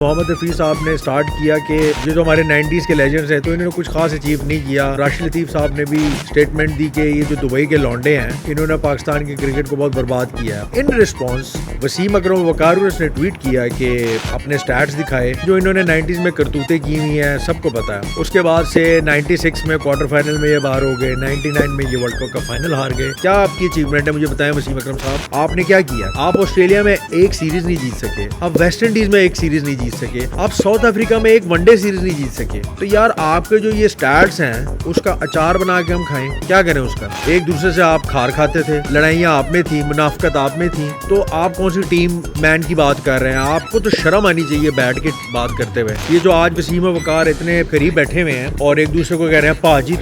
मोहम्मद हफीज साहब ने स्टार्ट किया कि ये जो हमारे 90s के लेजेंड्स हैं तो इन्होंने कुछ खास अचीव नहीं किया। राशिद लतीफ़ साहब ने भी स्टेटमेंट दी कि ये जो दुबई के लौंडे हैं इन्होंने पाकिस्तान के क्रिकेट को बहुत बर्बाद किया है। इन रिस्पॉन्स वसीम अकरम वकार ने ट्वीट किया कि अपने स्टैट्स दिखाए जो इन्होंने 90s में करतूतें की हुई हैं, सबको पता है। उसके बाद से 96 में क्वार्टर फाइनल में ये बाहर हो गए, 99 में ये वर्ल्ड कप का फाइनल हार गए। क्या आपकी अचीवमेंट है, मुझे बताएं वसीम अकरम साहब, आपने क्या किया? आप ऑस्ट्रेलिया में एक सीरीज नहीं जीत सके, आप वेस्ट इंडीज में एक सीरीज नहीं जीत सके, आप साउथ अफ्रीका में एक वनडे सीरीज नहीं जीत सके। तो यार आपके जो ये स्टैट्स हैं उसका अचार बना के हम खाएं, क्या करें उसका? एक दूसरे से आप खार खाते थे, लड़ाइयां आप में थी, मुनाफकत आप में थी, तो आप कौन सी टीम मैन की बात कर रहे हैं? आपको तो शर्म आनी चाहिए बैठ के बात करते हुए। ये जो आज वसीम वकार इतने करीब बैठे हुए हैं और एक दूसरे को कह रहे हैं पाजी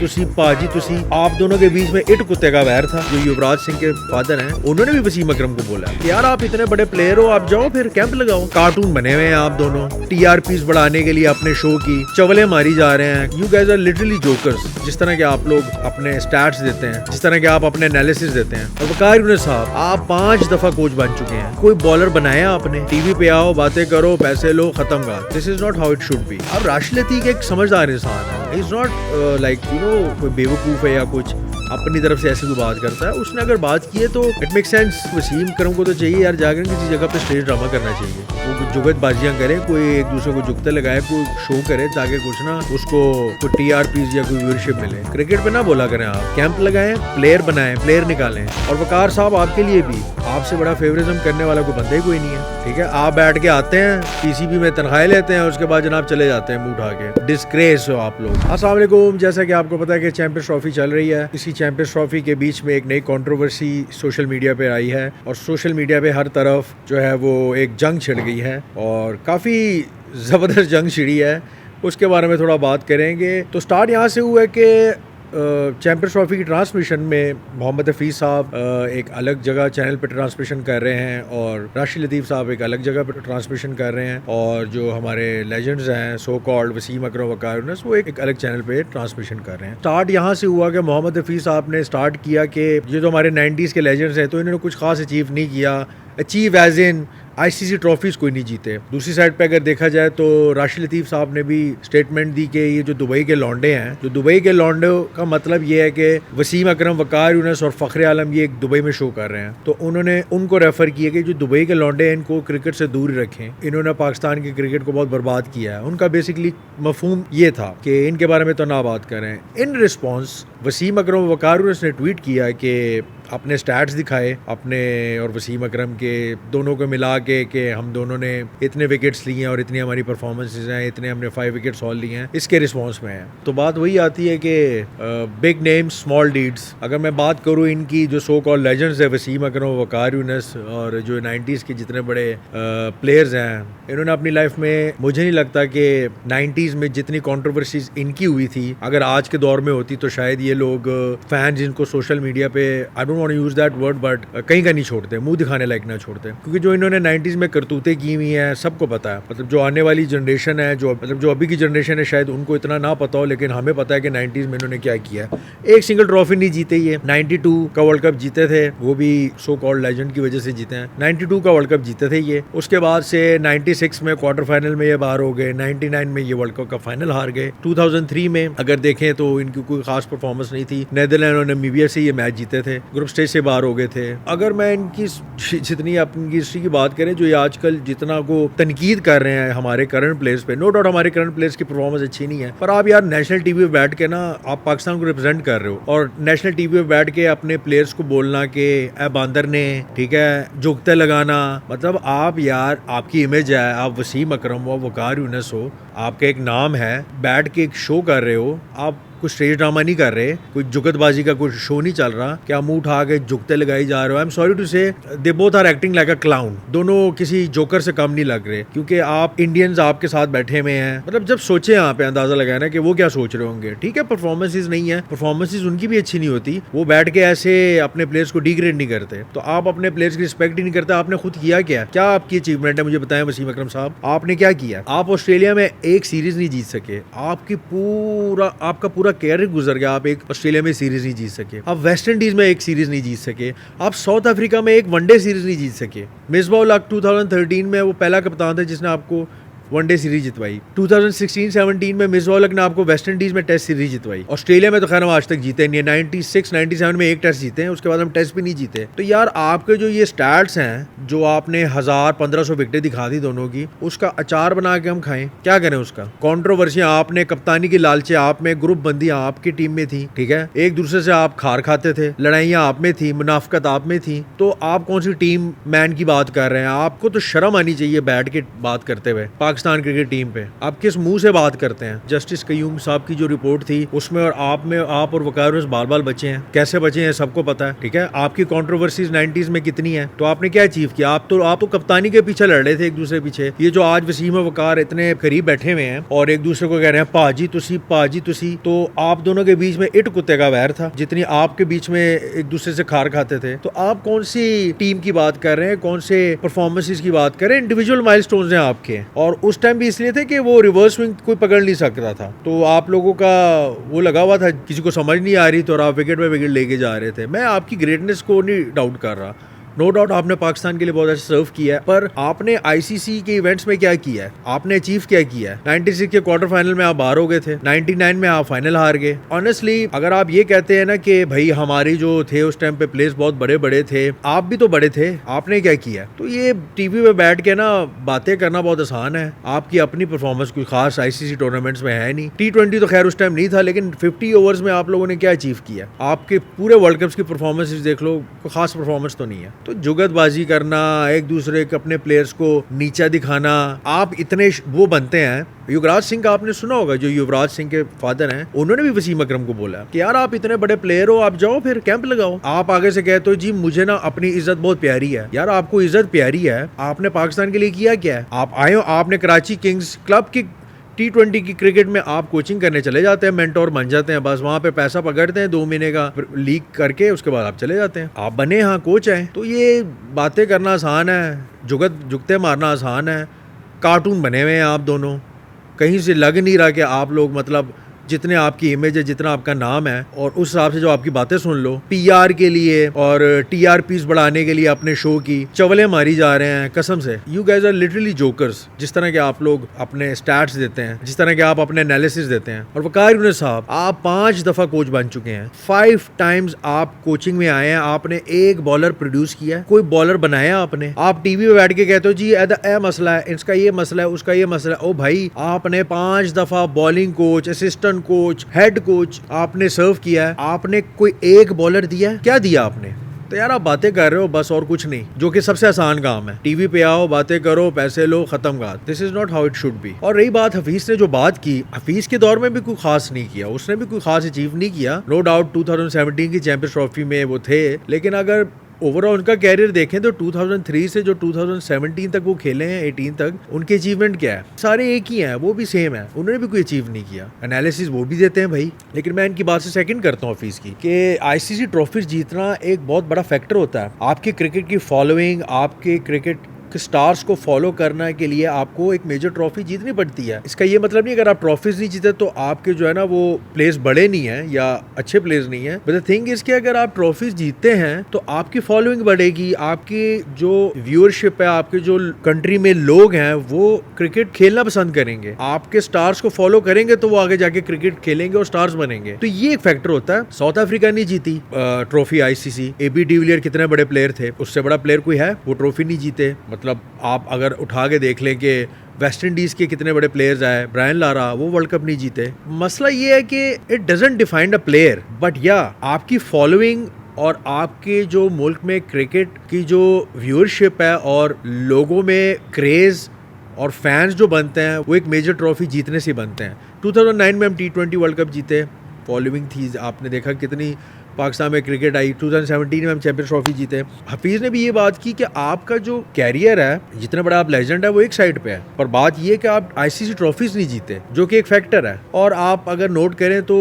तुसी, आप दोनों के बीच में इट कुत्ते का वैर था। जो युवराज सिंह के फादर हैं उन्होंने भी वसीम अकरम को बोला कि यार आप इतने बड़े प्लेयर हो, आप जाओ फिर कैंप लगाओ। कार्टून बने हुए हैं आप दोनों, टीआरपीस बढ़ाने के लिए अपने शो की चवले मारी जा रहे हैं। You guys are literally jokers. जिस तरह के आप लोग अपने स्टैट्स देते हैं, जिस तरह के आप अपने एनालिसिस देते हैं। और वकार यूनुस साहब, आप 5 दफा कोच बन चुके हैं, कोई बॉलर बनाया आपने? टीवी पे आओ, बातें करो, पैसे लो, खत्म का। This is not how it should be. अब राशिद लतीफ एक समझदार इंसान है, is not like you know कोई बेवकूफ है या कुछ अपनी तरफ से ऐसी कोई बात करता है। उसने अगर बात की है तो इट मेक सेंस। वसीम करम को तो चाहिए यार जाकर किसी जगह पे स्टेज ड्रामा करना चाहिए, वो जुगतबाजियां करे, कोई एक दूसरे को जुगते लगाए, कोई शो करे ताकि कुछ ना उसको कोई टीआरपीज या कोई व्यूअरशिप मिले। क्रिकेट पे ना बोला करें, आप कैंप लगाएं, प्लेयर बनाएं, प्लेयर निकालें। और वकार साहब आपके लिए भी, आपसे बड़ा फेवरिज्म करने वाला कोई बंदा ही कोई नहीं है, ठीक है? आप बैठ के आते हैं, पीसीबी में तनख्वाहें लेते हैं, उसके बाद जनाब चले जाते हैं मुंह उठा के। डिस्ग्रेस हो आप लोग। अस्सलाम वालेकुम। जैसा कि आपको पता है कि चैंपियंस ट्रॉफी चल रही है, इसी चैंपियंस ट्रॉफी के बीच में एक नई कंट्रोवर्सी सोशल मीडिया पे आई है और सोशल मीडिया पे हर तरफ जो है वो एक जंग छिड़ गई है और काफ़ी ज़बरदस्त जंग छिड़ी है। उसके बारे में थोड़ा बात करेंगे। तो स्टार्ट यहाँ से हुआ है कि चैंपियंस ट्रॉफी की ट्रांसमिशन में मोहम्मद हफीज साहब एक अलग जगह चैनल पे ट्रांसमिशन कर रहे हैं और राशिद लतीफ़ साहब एक अलग जगह पे ट्रांसमिशन कर रहे हैं और जो हमारे लेजेंड्स हैं सो कॉल्ड वसीम अकरम वकार वो एक अलग चैनल पे ट्रांसमिशन कर रहे हैं। स्टार्ट यहाँ से हुआ कि मोहम्मद हफीज साहब ने स्टार्ट किया कि ये जो हमारे 90s के लेजेंड्स हैं तो इन्होंने कुछ खास अचीव नहीं किया। Achieve as in ICC trophies कोई नहीं जीते। दूसरी साइड पे अगर देखा जाए तो राशिद लतीफ़ साहब ने भी स्टेटमेंट दी कि ये जो दुबई के लौंडे हैं, जो दुबई के लौंडे का मतलब ये है कि वसीम अकरम वकार यूनुस और फ़ख्र आलम ये एक दुबई में शो कर रहे हैं, तो उन्होंने उनको रेफर किया कि जो दुबई के लौंडे हैं इनको क्रिकेट से दूर रखें, इन्होंने पाकिस्तान के क्रिकेट को बहुत बर्बाद किया है। उनका बेसिकली मफहूम ये था कि इनके बारे में तो ना बात करें। इन रिस्पॉन्स वसीम अकरम वकार ने ट्वीट किया कि अपने स्टैट्स दिखाए अपने और वसीम अकरम के दोनों को मिला के कि हम दोनों ने इतने विकेट्स लिए हैं और इतनी हमारी परफॉर्मेंसेज हैं, इतने हमने 5 विकेट्स हॉल लिए हैं, इसके रिस्पॉन्स में है। तो बात वही आती है कि बिग नेम्स स्मॉल डीड्स। अगर मैं बात करूँ इनकी जो सो कॉल्ड लेजेंड्स है वसीम अकरम वकार यूनुस और जो 90s के जितने बड़े प्लेयर्स हैं, इन्होंने अपनी लाइफ में, मुझे नहीं लगता कि 90s में जितनी कॉन्ट्रोवर्सीज इनकी हुई थी अगर आज के दौर में होती तो शायद ये लोग फैंस इनको सोशल मीडिया पे, I don't want to use that word, but कहीं का नहीं छोड़ते, मुंह दिखाने लायक ना छोड़ते, क्योंकि जो इन्होंने 90s में करतूतें की हुई हैं सबको पता है। मतलब जो आने वाली जनरेशन है, जो अभी की जनरेशन है, शायद उनको इतना ना पता हो, लेकिन हमें पता है कि 90s में इन्होंने क्या किया है। एक सिंगल ट्रॉफी नहीं जीते ये। 92 का वर्ल्ड कप जीते थे, वो भी सो कॉल्ड लेजेंड की वजह से जीते हैं। 92 का वर्ल्ड कप जीते थे ये। उसके बाद से 96 में क्वार्टर फाइनल में ये बाहर हो गए, 99 में ये वर्ल्ड कप का फाइनल हार गए। 2003 में अगर देखें तो इनकी कोई खास परफॉर्मेंस नहीं थी। नीदरलैंड और नामीबिया से ये मैच जीते थे, ग्रुप स्टेज से बाहर हो गए थे। अगर मैं इनकी जितनी अपनी हिस्ट्री की बात करें, जो ये आजकल जितना को तनकीद कर रहे हैं हमारे करंट प्लेयर्स पे, नो डाउट हमारे करंट प्लेयर्स की परफॉर्मेंस अच्छी नहीं है, पर आप यार नेशनल टीवी पे बैठ के ना आप पाकिस्तान को रिप्रेजेंट कर रहे हो और नेशनल टीवी पे बैठ के अपने प्लेयर्स को बोलना कि ए बांदर ने, ठीक है, जुगते लगाना, मतलब आप यार, आपकी इमेज है, आप वसीम अकरम हो, वकार यूनुस हो, आपका एक नाम है, बैठ के एक शो कर रहे हो, आप कुछ स्टेज ड्रामा नहीं कर रहे, कोई जुगतबाजी का कोई शो नहीं चल रहा कि आप मुंह उठा के जुगते लगाई जा रहे हो। आई am sorry to say they both are acting like a clown. दोनों किसी जोकर से कम नहीं लग रहे, क्योंकि आप इंडियंस आपके साथ बैठे हुए हैं। मतलब जब सोचे यहाँ पे अंदाजा लगाया ना कि वो क्या सोच रहे होंगे। ठीक है, परफॉर्मेंसेज नहीं है, परफॉर्मेंसेज उनकी भी अच्छी नहीं होती, वो बैठ के ऐसे अपने प्लेयर्स को डिग्रेड नहीं करते, तो आप अपने प्लेयर्स की रिस्पेक्ट ही नहीं करते। आपने खुद किया क्या आपकी अचीवमेंट है, मुझे बताएं वसीम अकरम साहब, आपने क्या किया? आप ऑस्ट्रेलिया में एक सीरीज नहीं जीत सके, आपका पूरा कैरियर गुजर गया, आप एक ऑस्ट्रेलिया में सीरीज नहीं जीत सके, आप वेस्ट इंडीज में एक सीरीज नहीं जीत सके, आप साउथ अफ्रीका में एक वनडे सीरीज नहीं जीत सके। मिसबाह उल हक 2013 में वो पहला कप्तान था जिसने आपको वनडे सीरीज जितवाई, 2016-17 में मिस वॉलक ने आपको वेस्ट इंडीज में टेस्ट सीरीज जितवाई, ऑस्ट्रेलिया में तो खैर हम आज तक जीते नहीं है, 96-97 में एक टेस्ट जीते हैं, उसके बाद हम टेस्ट भी नहीं जीते। तो यार आपके जो ये स्टैट्स हैं, जो आपने 1000-1500 विकेटें दिखा दी दोनों की, उसका अचार बना के हम खाएं, क्या करें उसका। कंट्रोवर्सियां आपने, कप्तानी की लालचे आप में, ग्रुप बंदी आपकी टीम में थी, ठीक है, एक दूसरे से आप खार खाते थे, लड़ाइयां आप में थी, मुनाफकत आप में थी, तो आप कौन सी टीम मैन की बात कर रहे हैं। आपको तो शर्म आनी चाहिए बैठ के बात करते हुए पाकिस्तान क्रिकेट टीम पे। आप किस मुंह से बात करते हैं। जस्टिस कयूम साहब की जो रिपोर्ट थी उसमें और आप में, आप और वकार बाल बाल बचे हैं, कैसे बचे हैं सबको पता है, ठीक है। आपकी कंट्रोवर्सीज 90s में कितनी है, तो आपने क्या अचीव किया। आप तो कप्तानी के पीछे लड़ रहे थे एक दूसरे पीछे। ये जो आज वसीम और वकार इतने करीब बैठे हुए हैं और एक दूसरे को कह रहे हैं पाजी तुसी, तो आप दोनों के बीच में इट कुत्ते का वैर था जितनी आपके बीच में एक दूसरे से खार खाते थे। तो आप कौन सी टीम की बात कर रहे हैं, कौन से परफॉर्मेंसेस की बात कर रहे हैं। इंडिविजुअल माइलस्टोन्स हैं आपके, और उस टाइम भी इसलिए थे कि वो रिवर्स स्विंग कोई पकड़ नहीं सकता था, तो आप लोगों का वो लगा हुआ था, किसी को समझ नहीं आ रही तो आप विकेट पे विकेट लेके जा रहे थे। मैं आपकी ग्रेटनेस को नहीं डाउट कर रहा, नो डाउट आपने पाकिस्तान के लिए बहुत अच्छा सर्व किया है, पर आपने आईसीसी के इवेंट्स में क्या किया है, आपने अचीव क्या किया है। 96 के क्वार्टर फाइनल में आप बाहर हो गए थे, 99 में आप फाइनल हार गए। ऑनेस्टली अगर आप ये कहते हैं ना कि भाई हमारी जो थे उस टाइम पे प्लेयर्स बहुत बड़े बड़े थे, आप भी तो बड़े थे, आपने क्या किया। तो ये टीवी पे बैठ के ना बातें करना बहुत आसान है। आपकी अपनी परफॉर्मेंस कोई खास आईसीसी टूर्नामेंट्स में है नहीं। T20 तो खैर उस टाइम नहीं था, लेकिन 50 ओवर्स में आप लोगों ने क्या अचीव किया। आपके पूरे वर्ल्ड कप्स की परफॉर्मेंस देख लो, कोई खास परफॉर्मेंस तो नहीं है। तो जुगतबाजी करना, एक दूसरे के अपने प्लेयर्स को नीचा दिखाना, आप इतने वो बनते हैं। युवराज सिंह का आपने सुना होगा, जो युवराज सिंह के फादर हैं, उन्होंने भी वसीम अकरम को बोला कि यार आप इतने बड़े प्लेयर हो, आप जाओ फिर कैंप लगाओ। आप आगे से कहते हो जी मुझे ना अपनी इज्जत बहुत प्यारी है। यार आपको इज्जत प्यारी है, आपने पाकिस्तान के लिए किया क्या है। आप आए हो, आपने कराची किंग्स क्लब की T20 की क्रिकेट में आप कोचिंग करने चले जाते हैं, मेंटोर बन जाते हैं, बस वहाँ पे पैसा पकड़ते हैं 2 महीने का लीग करके, उसके बाद आप चले जाते हैं। आप बने हाँ कोच हैं, तो ये बातें करना आसान है, जुगते मारना आसान है। कार्टून बने हुए हैं आप दोनों, कहीं से लग नहीं रहा कि आप लोग मतलब जितने आपकी इमेज है, जितना आपका नाम है, और उस हिसाब से जो आपकी बातें सुन लो, पीआर के लिए और टीआरपीस बढ़ाने के लिए अपने शो की चवले मारी जा रहे हैं। कसम से you guys are literally jokers. जिस तरह के आप लोग अपने स्टैट्स देते हैं, जिस तरह के आप अपने एनालिसिस देते हैं। और वकार यूनुस साहब, आप 5 दफा कोच बन चुके हैं, 5 टाइम्स आप कोचिंग में आए हैं, आपने एक बॉलर प्रोड्यूस किया, कोई बॉलर बनाया आपने। आप टीवी पे बैठ के कहते हो जी ए मसला है, इसका ये मसला है, उसका ये मसला है। ओ भाई, आपने 5 दफा bowling coach, assistant coach, head coach आपने सर्व किया है, आपने कोई एक बॉलर दिया है, क्या दिया आपने। तो यार आप बातें कर रहे हो बस, और कुछ नहीं, जो कि सबसे आसान काम है। टीवी पे आओ, बातें करो, पैसे लो, खत्म बात। This is not how it should be. और रही बात हफीज ने जो बात की, हफीज के दौर में भी कोई खास नहीं किया, उसने भी कोई खास अचीव नहीं किया। नो डाउट 2017 की चैंपियंस ट्रॉफी में वो थे, लेकिन अगर ओवरऑल उनका कैरियर देखें तो 2003 से जो 2017 तक वो खेले हैं, 18 तक, उनके अचीवमेंट क्या है, सारे एक ही हैं, वो भी सेम है, उन्होंने भी कोई अचीव नहीं किया। एनालिसिस वो भी देते हैं भाई, लेकिन मैं इनकी बात से सेकंड करता हूँ फीस की, कि आईसीसी ट्रॉफीज जीतना एक बहुत बड़ा फैक्टर होता है। आपकी क्रिकेट की फॉलोइंग, आपके क्रिकेट स्टार्स को फॉलो करने के लिए आपको एक मेजर ट्रॉफी जीतनी पड़ती है। इसका ये मतलब नहीं अगर आप ट्रॉफीज नहीं जीते तो आपके जो है ना वो प्लेयर्स बड़े नहीं हैं या अच्छे प्लेयर्स नहीं हैं। बट द थिंग इज कि अगर आप ट्रॉफीज जीतते हैं तो आपकी फॉलोइंग बढ़ेगी, आपकी जो व्यूअरशिप है, आपके जो कंट्री में लोग हैं वो क्रिकेट खेलना पसंद करेंगे, आपके स्टार्स को फॉलो करेंगे तो वो आगे जाके क्रिकेट खेलेंगे और स्टार्स बनेंगे। तो ये एक फैक्टर होता है। साउथ अफ्रीका नहीं जीती ट्रॉफी आईसीसी, एबी डिविलियर कितने बड़े प्लेयर थे, उससे बड़ा प्लेयर कोई है, वो ट्रॉफी नहीं जीते। मतलब आप अगर उठा के देख लें कि वेस्ट इंडीज के कितने बड़े प्लेयर्स आए, ब्रायन लारा, वो वर्ल्ड कप नहीं जीते। मसला ये है कि it doesn't define a player, but या आपकी फॉलोइंग और आपके जो मुल्क में क्रिकेट की जो व्यूअरशिप है और लोगों में क्रेज और फैंस जो बनते हैं वो एक मेजर ट्रॉफी जीतने से बनते हैं। 2009 में हम T20 वर्ल्ड कप जीते, फॉलोइंग थी, आपने देखा कितनी पाकिस्तान में क्रिकेट आई। 2017 में हम चैंपियंस ट्रॉफी जीते। हफीज ने भी ये बात की कि आपका जो कैरियर है, जितना बड़ा आप लेजेंड है, वो एक साइड पे है, पर बात ये कि आप आईसीसी ट्रॉफीज नहीं जीते, जो कि एक फैक्टर है। और आप अगर नोट करें तो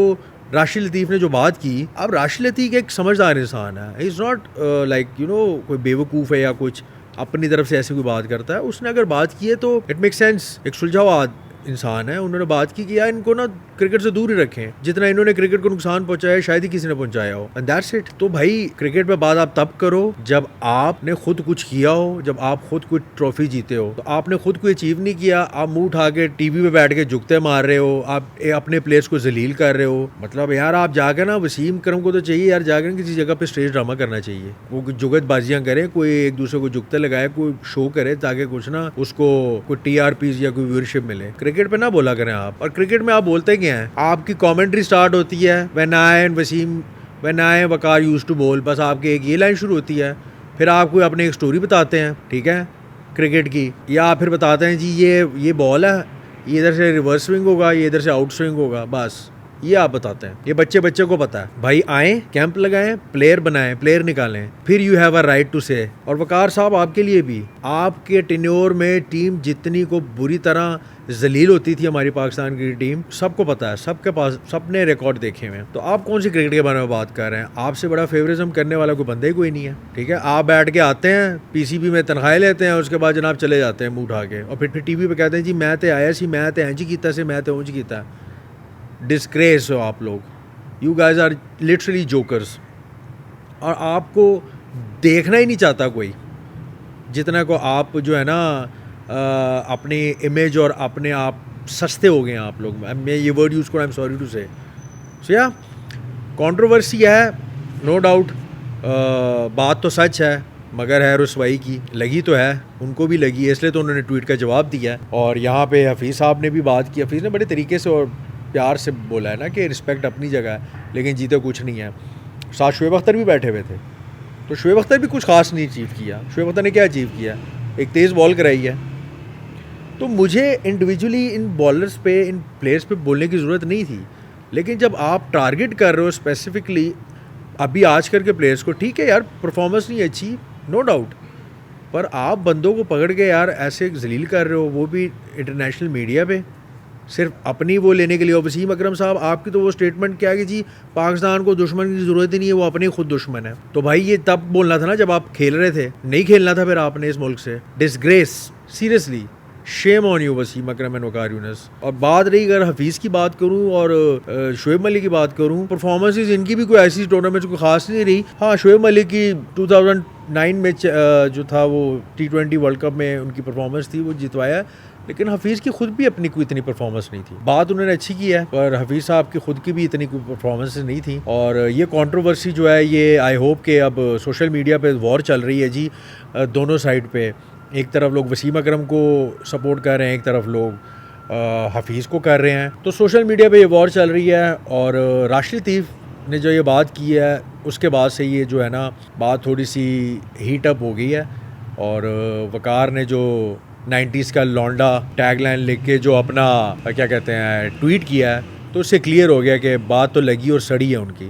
राशिद लतीफ़ ने जो बात की, अब राशिद लतीफ़ एक समझदार इंसान है, is not like you know कोई बेवकूफ़ है या कुछ अपनी तरफ से ऐसी कोई बात करता है। उसने अगर बात की है तो इट मेक सेंस, एक सुलझाव इंसान है, उन्होंने बात की कि यार इनको ना क्रिकेट से दूर ही रखें, जितना इन्होंने क्रिकेट को नुकसान पहुंचाया शायद ही किसी ने पहुंचाया हो, एंड दैट्स इट। तो भाई क्रिकेट पे बात आप तब करो जब आपने खुद कुछ किया हो, जब आप खुद कोई ट्रॉफी जीते हो। तो आपने खुद कोई अचीव नहीं किया, आप मुंह उठा के टीवी पे बैठ के जुगते मार रहे हो, आप अपने प्लेयर्स को जलील कर रहे हो। मतलब यार आप जाकर ना वसीम अकरम को तो चाहिए यार जाकर किसी जगह पे स्टेज ड्रामा करना चाहिए, वो जुगतबाजियां करे, कोई एक दूसरे को जुगते लगाए, कोई शो करे ताकि कुछ ना उसको कोई टीआरपीज या कोई व्यूअरशिप मिले। क्रिकेट पे ना बोला करें आप। और क्रिकेट में आप बोलते क्या हैं, आपकी कमेंट्री स्टार्ट होती है when I and Wasim when I Waqar used to बोल, बस आपकी एक ये लाइन शुरू होती है, फिर आप कोई अपनी एक स्टोरी बताते हैं, ठीक है, क्रिकेट की, या फिर बताते हैं जी ये बॉल है, ये इधर से रिवर्स स्विंग होगा, ये इधर से आउट स्विंग होगा, बस ये आप बताते हैं। ये बच्चे को पता है। भाई आए, कैंप लगाएं, प्लेयर बनाएं, प्लेयर निकालें, फिर you have a right to say. और वकार साहब आपके लिए भी, आपके टेन्योर में टीम जितनी को बुरी तरह जलील होती थी हमारी पाकिस्तान की टीम, सबको पता है, सबके पास सबने रिकॉर्ड देखे हुए हैं। तो आप कौन सी क्रिकेट के बारे में बात कर रहे हैं? आपसे बड़ा फेवरिज्म करने वाला कोई बंदा ही कोई नहीं है, ठीक है। आप बैठ के आते हैं, पीसीबी में तनख्वाहें लेते हैं, उसके बाद जनाब चले जाते हैं मुंह उठा के, और फिर टीवी पे कहते हैं जी मैं तो आया सी, मैं तो इंज कीता से, मैं तो उंज कीता। डिस्ग्रेस हो आप लोग, you guys are literally jokers. और आपको देखना ही नहीं चाहता कोई, जितना को आप जो है ना अपनी इमेज और अपने आप सस्ते हो गए हैं आप लोग। मैं ये वर्ड यूज़ करूँ, आई एम सॉरी टू से। सो या कंट्रोवर्सी है, नो डाउट, बात तो सच है, मगर है रुसवाई की, लगी तो है, उनको भी लगी है, इसलिए तो उन्होंने ट्वीट का जवाब दिया है। और यहाँ पे हफीज़ साहब ने भी बात की, हफीज़ ने बड़े तरीके से और प्यार से बोला है ना कि रिस्पेक्ट अपनी जगह है, लेकिन जीते कुछ नहीं है। साथ शुएब अख्तर भी बैठे हुए थे, तो शुएब अख्तर भी कुछ खास नहीं अचीव किया। शुएब अख्तर ने क्या अचीव किया? एक तेज़ बॉल कराई है। तो मुझे इंडिविजुअली इन बॉलर्स पे, इन प्लेयर्स पे बोलने की ज़रूरत नहीं थी, लेकिन जब आप टारगेट कर रहे हो स्पेसिफिकली अभी आजकल के प्लेयर्स को, ठीक है यार परफॉर्मेंस नहीं अच्छी, नो डाउट, पर आप बंदों को पकड़ के यार ऐसे जलील कर रहे हो, वो भी इंटरनेशनल मीडिया पे, सिर्फ अपनी वो लेने के लिए। वसीम अकरम साहब आपकी तो वो स्टेटमेंट क्या है कि जी पाकिस्तान को दुश्मन की ज़रूरत ही नहीं है, वो अपने खुद दुश्मन है। तो भाई ये तब बोलना था ना जब आप खेल रहे थे, नहीं खेलना था फिर आपने इस मुल्क से। Disgrace, seriously shame on you Wasim Akram and Waqar Younis. और बात रही अगर हफीज़ की बात करूं और शुएब मलिक की बात करूं, परफॉर्मेंसेस इनकी भी कोई ऐसी टूर्नामेंट कोई खास नहीं रही। हाँ, शुएब मलिक की 2009 में जो था वो T20 वर्ल्ड कप में उनकी परफॉर्मेंस थी, वो जितवाया, लेकिन हफीज़ की खुद भी अपनी कोई इतनी परफॉर्मेंस नहीं थी। बात उन्होंने अच्छी की है, पर हफीज़ साहब की खुद की भी इतनी कोई परफॉर्मेंस नहीं थी। और ये कंट्रोवर्सी जो है, ये आई होप कि अब सोशल मीडिया पे वॉर चल रही है जी दोनों साइड पे। एक तरफ लोग वसीम अकरम को सपोर्ट कर रहे हैं, एक तरफ लोग हफीज़ को कर रहे हैं। तो सोशल मीडिया पे ये वॉर चल रही है। और राशिद लतीफ़ ने जो ये बात की है, उसके बाद से ये जो है ना बात थोड़ी सी हीट अप हो गई है। और वकार ने जो 90s का लौंडा टैगलाइन लिख के जो अपना क्या कहते हैं ट्वीट किया है, तो उससे क्लियर हो गया कि बात तो लगी और सड़ी है उनकी।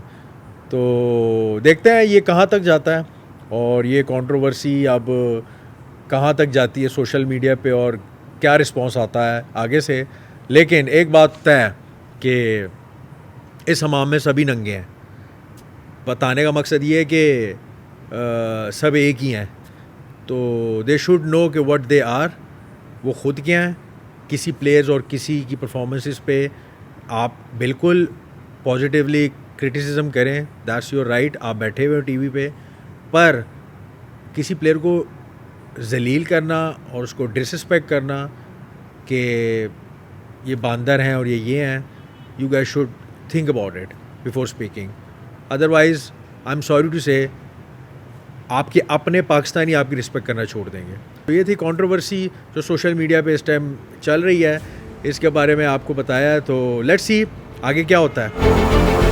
तो देखते हैं ये कहाँ तक जाता है और ये कंट्रोवर्सी अब कहाँ तक जाती है सोशल मीडिया पे और क्या रिस्पॉन्स आता है आगे से। लेकिन एक बात तय है कि इस हमाम में सभी नंगे हैं। बताने का मकसद ये है कि सब एक ही हैं, तो दे शुड नो कि व्हाट दे आर, वो ख़ुद क्या हैं। किसी प्लेयर्स और किसी की परफॉर्मेंसेस पे आप बिल्कुल पॉजिटिवली क्रिटिसिज्म करें, दैट्स योर राइट, आप बैठे हुए हो टीवी पे, पर किसी प्लेयर को जलील करना और उसको डिसरिस्पेक्ट करना कि ये बांदर हैं और ये हैं, you guys should think about it before speaking. Otherwise I am sorry to say आपके अपने पाकिस्तानी आपकी रिस्पेक्ट करना छोड़ देंगे। तो ये थी कंट्रोवर्सी जो सोशल मीडिया पे इस टाइम चल रही है, इसके बारे में आपको बताया है। तो लेट्स सी आगे क्या होता है।